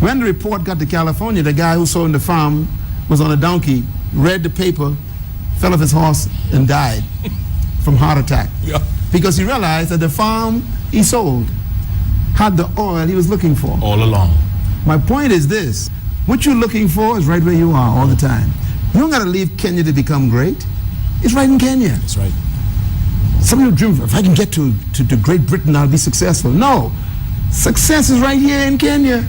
When the report got to California, the guy who sold the farm was on a donkey, read the paper, fell off his horse and died from heart attack. Yeah. Because he realized that the farm he sold had the oil he was looking for. All along. My point is this: what you're looking for is right where you are all the time. You don't got to leave Kenya to become great. It's right in Kenya. That's right. Some people dream, if I can get to Great Britain, I'll be successful. No, success is right here in Kenya.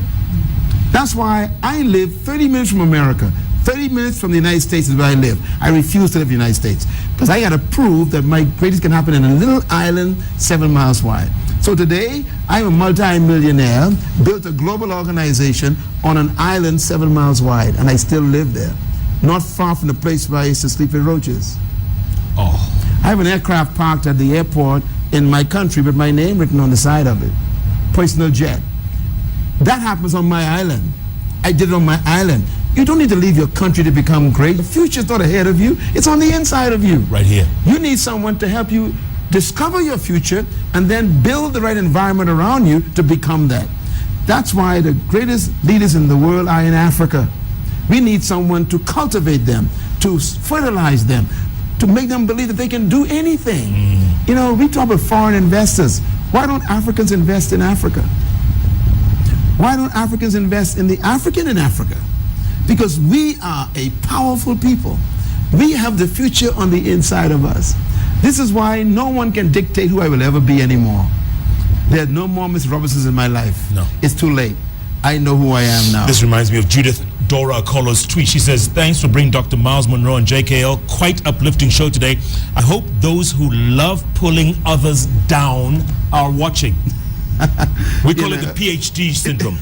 That's why I live 30 minutes from America. 30 minutes from the United States is where I live. I refuse to live in the United States because I got to prove that my greatest can happen in a little island 7 miles wide. So today, I'm a multi-millionaire, built a global organization on an island 7 miles wide, and I still live there, not far from the place where I used to sleep with roaches. Oh. I have an aircraft parked at the airport in my country with my name written on the side of it. Personal jet. That happens on my island. I did it on my island. You don't need to leave your country to become great. The future's not ahead of you. It's on the inside of you. Right here. You need someone to help you discover your future and then build the right environment around you to become that. That's why the greatest leaders in the world are in Africa. We need someone to cultivate them, to fertilize them, to make them believe that they can do anything. You know, we talk about foreign investors. Why don't Africans invest in Africa? Why don't Africans invest in the African in Africa? Because we are a powerful people. We have the future on the inside of us. This is why no one can dictate who I will ever be anymore. There are no more Miss Robinsons in my life. No. It's too late. I know who I am now. This reminds me of Judith Dora Akolo's tweet. She says, thanks for bringing Dr. Myles Munroe and JKL. Quite uplifting show today. I hope those who love pulling others down are watching. We call it the PhD syndrome.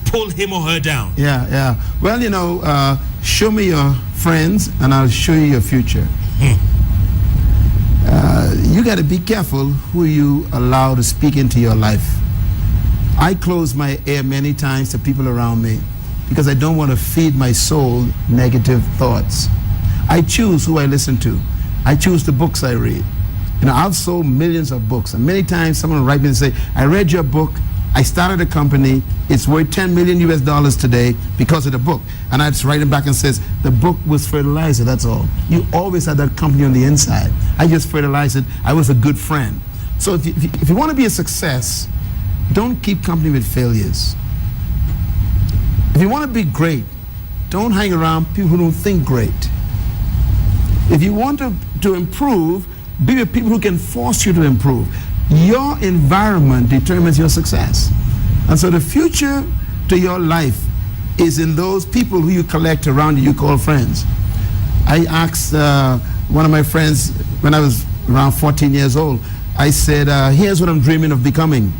Pull him or her down. Yeah, yeah. Well, you know, show me your friends and I'll show you your future. You got to be careful who you allow to speak into your life. I close my ear many times to people around me because I don't want to feed my soul negative thoughts. I choose who I listen to. I choose the books I read. You know, I've sold millions of books, and many times someone will write me and say, I read your book, I started a company, it's worth $10 million US today because of the book. And I just write him back and says, the book was fertilizer, that's all. You always had that company on the inside. I just fertilized it, I was a good friend. So if you want to be a success, don't keep company with failures. If you want to be great, don't hang around people who don't think great. If you want to improve, be with people who can force you to improve. Your environment determines your success. And so the future to your life is in those people who you collect around you call friends. I asked one of my friends when I was around 14 years old, I said, here's what I'm dreaming of becoming.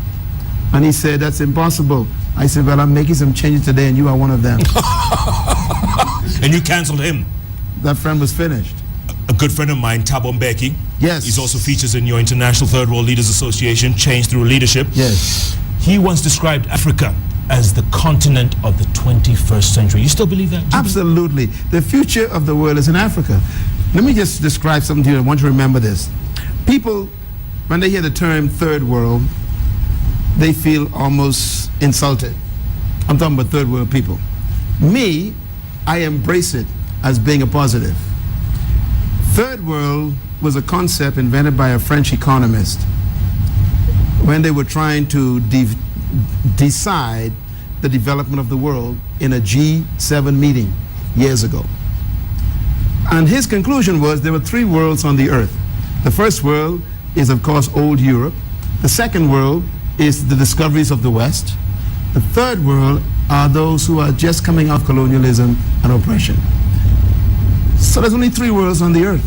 And he said, that's impossible. I said, well, I'm making some changes today and you are one of them. And you canceled him. That friend was finished. A good friend of mine, Thabo Mbeki. Yes. He's also features in your International Third World Leaders Association, Change Through Leadership. Yes. He once described Africa as the continent of the 21st century. You still believe that? Absolutely. The future of the world is in Africa. Let me just describe something to you. I want you to remember this. People, when they hear the term third world, they feel almost insulted. I'm talking about third world people. Me, I embrace it as being a positive. Third world was a concept invented by a French economist when they were trying to decide the development of the world in a G7 meeting years ago. And his conclusion was there were three worlds on the earth. The first world is, of course, old Europe. The second world is the discoveries of the West. The third world are those who are just coming out of colonialism and oppression. So there's only three worlds on the earth.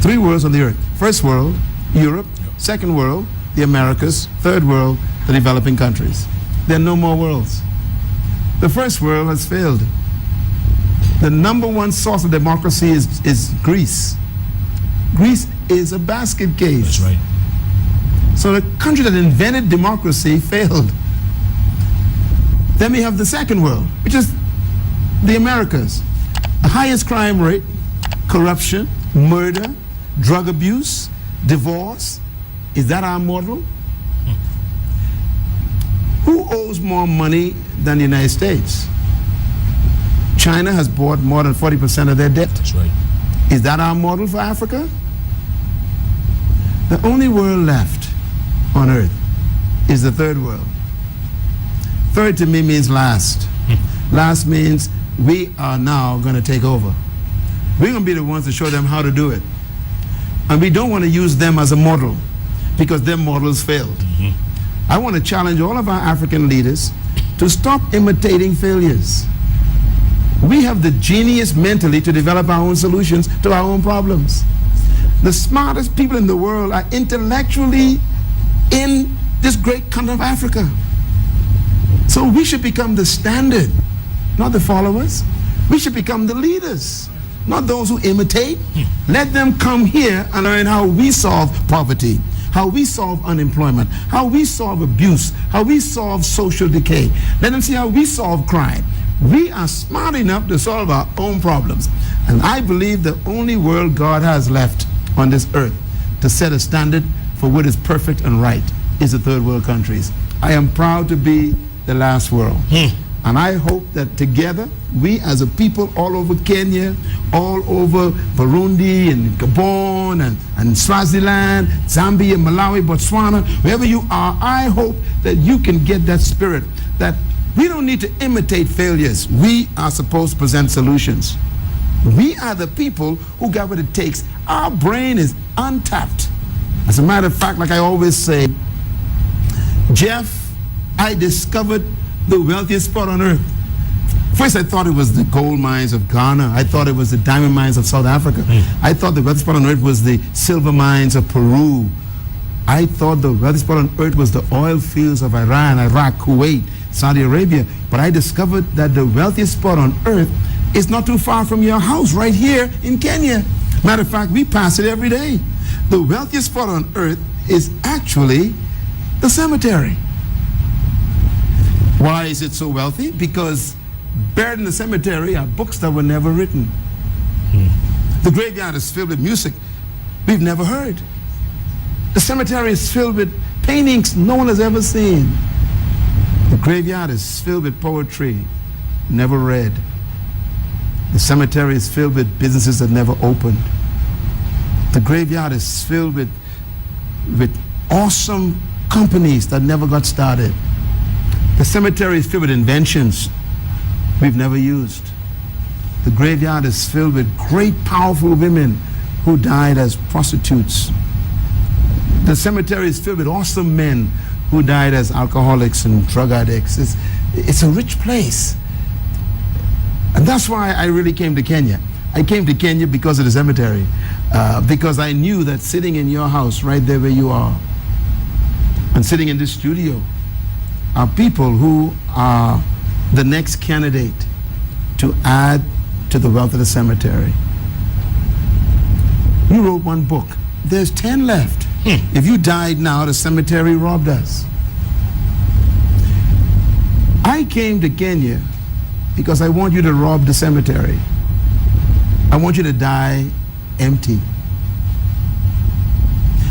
Three worlds on the earth. First world, Europe. Second world, the Americas. Third world, the developing countries. There are no more worlds. The first world has failed. The number one source of democracy is Greece. Greece is a basket case. That's right. So the country that invented democracy failed. Then we have the second world, which is the Americas. The highest crime rate, corruption, murder, drug abuse, divorce. Is that our model? Who owes more money than the United States? China has bought more than 40% of their debt. That's right. Is that our model for Africa? The only world left on earth is the third world. Third to me means last. Last means we are now going to take over. We're going to be the ones to show them how to do it. And we don't want to use them as a model because their models failed. I want to challenge all of our African leaders to stop imitating failures. We have the genius mentally to develop our own solutions to our own problems. The smartest people in the world are intellectually in this great continent of Africa. So we should become the standard, not the followers. We should become the leaders, not those who imitate. Let them come here and learn how we solve poverty, how we solve unemployment, how we solve abuse, how we solve social decay. Let them see how we solve crime. We are smart enough to solve our own problems. And I believe the only world God has left on this earth to set a standard for what is perfect and right is the third world countries. I am proud to be the last world. And I hope that together, we as a people all over Kenya, all over Burundi and Gabon and Swaziland, Zambia, Malawi, Botswana, wherever you are, I hope that you can get that spirit that we don't need to imitate failures. We are supposed to present solutions. We are the people who got what it takes. Our brain is untapped. As a matter of fact, like I always say, Jeff, I discovered the wealthiest spot on earth. First, I thought it was the gold mines of Ghana. I thought it was the diamond mines of South Africa. I thought the wealthiest spot on earth was the silver mines of Peru. I thought the wealthiest spot on earth was the oil fields of Iran, Iraq, Kuwait, Saudi Arabia. But I discovered that the wealthiest spot on earth is not too far from your house, right here in Kenya. Matter of fact, we pass it every day. The wealthiest spot on earth is actually the cemetery. Why is it so wealthy? Because buried in the cemetery are books that were never written. The graveyard is filled with music we've never heard. The cemetery is filled with paintings no one has ever seen. The graveyard is filled with poetry never read. The cemetery is filled with businesses that never opened. The graveyard is filled with awesome companies that never got started. The cemetery is filled with inventions we've never used. The graveyard is filled with great, powerful women who died as prostitutes. The cemetery is filled with awesome men who died as alcoholics and drug addicts. It's a rich place. And that's why I really came to Kenya. I came to Kenya because of the cemetery, because I knew that sitting in your house right there where you are and sitting in this studio are people who are the next candidate to add to the wealth of the cemetery. You wrote one book. There's 10 left. If you died now, the cemetery robbed us. I came to Kenya because I want you to rob the cemetery. I want you to die empty.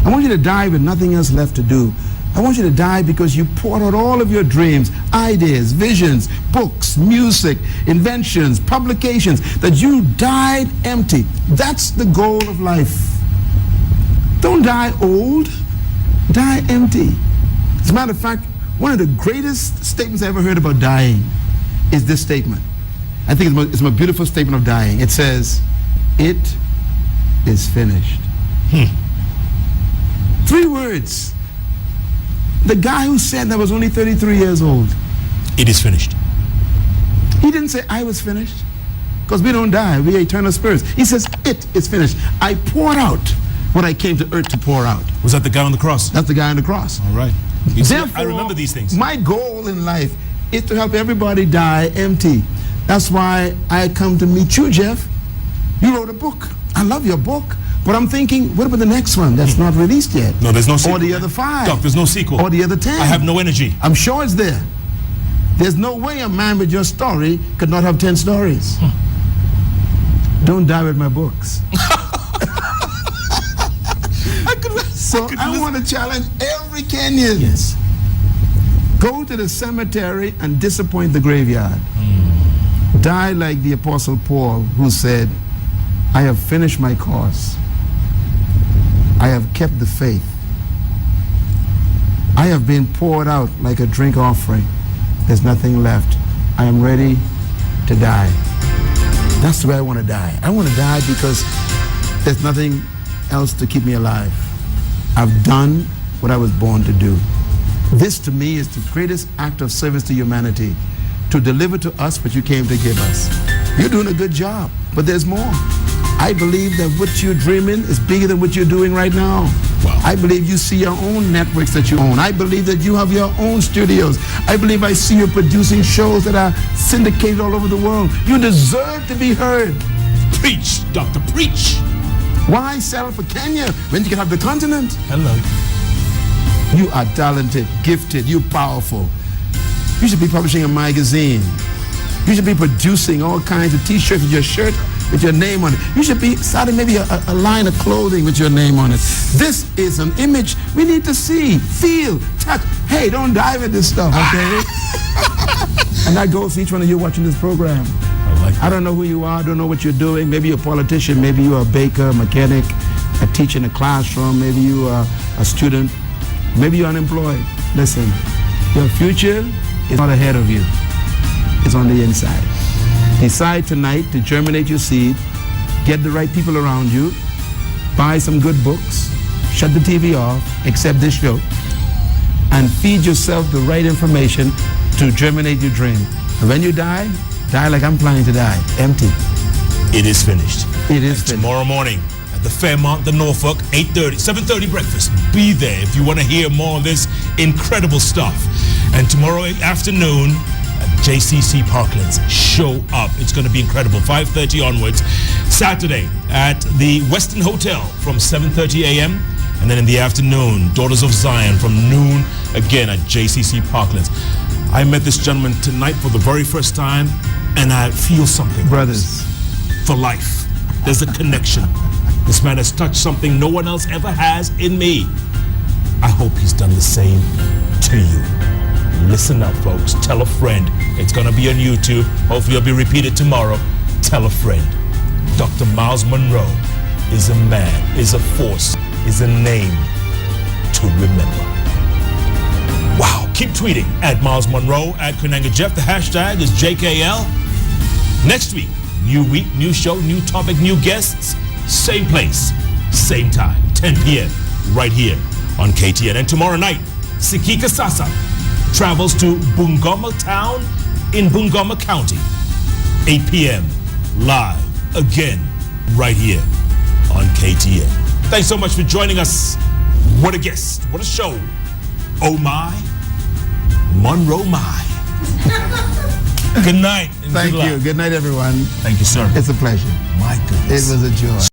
I want you to die with nothing else left to do. I want you to die because you poured out all of your dreams, ideas, visions, books, music, inventions, publications, that you died empty. That's the goal of life. Don't die old, die empty. As a matter of fact, one of the greatest statements I ever heard about dying is this statement. I think it's my beautiful statement of dying. It says, "It is finished." 3 words. The guy who said that was only 33 years old. It is finished. He didn't say I was finished. because we don't die. We are eternal spirits. He says, it is finished. I poured out what I came to earth to pour out. Was that the guy on the cross? That's the guy on the cross. All right. You see, Therefore, I remember these things. My goal in life is to help everybody die empty. That's why I come to meet you, Jeff. You wrote a book. I love your book. But I'm thinking, what about the next one that's not released yet? No, there's no sequel. Or the other 5. Doc, there's no sequel. Or the other 10. I have no energy. I'm sure it's there. There's no way a man with your story could not have 10 stories. Don't die with my books. I want to challenge every Kenyan. Yes. Go to the cemetery and disappoint the graveyard. Die like the Apostle Paul, who said, I have finished my course. I have kept the faith. I have been poured out like a drink offering. There's nothing left. I am ready to die. That's the way I want to die. I want to die because there's nothing else to keep me alive. I've done what I was born to do. This to me is the greatest act of service to humanity, to deliver to us what you came to give us. You're doing a good job, but there's more. I believe that what you're dreaming is bigger than what you're doing right now. Wow. I believe you see your own networks that you own. I believe that you have your own studios. I believe I see you producing shows that are syndicated all over the world. You deserve to be heard. Preach, Doctor, preach. Why settle for Kenya when you can have the continent? Hello. You are talented, gifted, you're powerful. You should be publishing a magazine. You should be producing all kinds of t-shirts with your shirt with your name on it. You should be starting maybe a line of clothing with your name on it. This is an image we need to see, feel, touch. Hey, don't dive at this stuff, okay? And that goes for each one of you watching this program. I don't know who you are, I don't know what you're doing. Maybe you're a politician, maybe you're a baker, mechanic, a teacher in a classroom, maybe you are a student, maybe you're unemployed. Listen, your future is not ahead of you. It's on the inside. Decide tonight to germinate your seed, get the right people around you, buy some good books, shut the TV off, accept this show, and feed yourself the right information to germinate your dream. And when you die like I'm planning to die, empty. It is finished. It is finished. Tomorrow morning at the Fairmont, the Norfolk, 7:30 breakfast. Be there if you want to hear more of this incredible stuff. And tomorrow afternoon, JCC Parklands, show up. It's going to be incredible. 5:30 onwards. Saturday at the Westin Hotel from 7:30 a.m. And then in the afternoon, Daughters of Zion from noon, again at JCC Parklands. I met this gentleman tonight for the very first time, and I feel something. Brothers. For life. There's a connection. This man has touched something no one else ever has in me. I hope he's done the same to you. Listen up, folks. Tell a friend. It's going to be on YouTube. Hopefully it'll be repeated tomorrow. Tell a friend. Dr. Myles Munroe is a man, is a force, is a name to remember. Wow. Keep tweeting at Myles Munroe, at Kunanga Jeff. The hashtag is JKL. Next week, new week, new show, new topic, new guests. Same place, same time, 10 p.m. right here on KTN. And tomorrow night, Sikika Sasa travels to Bungoma Town in Bungoma County. 8 p.m. live again right here on KTN. Thanks so much for joining us. What a guest. What a show. Oh my, Munroe my. Good night. Thank you. Good night, everyone. Thank you, sir. It's a pleasure. My goodness. It was a joy.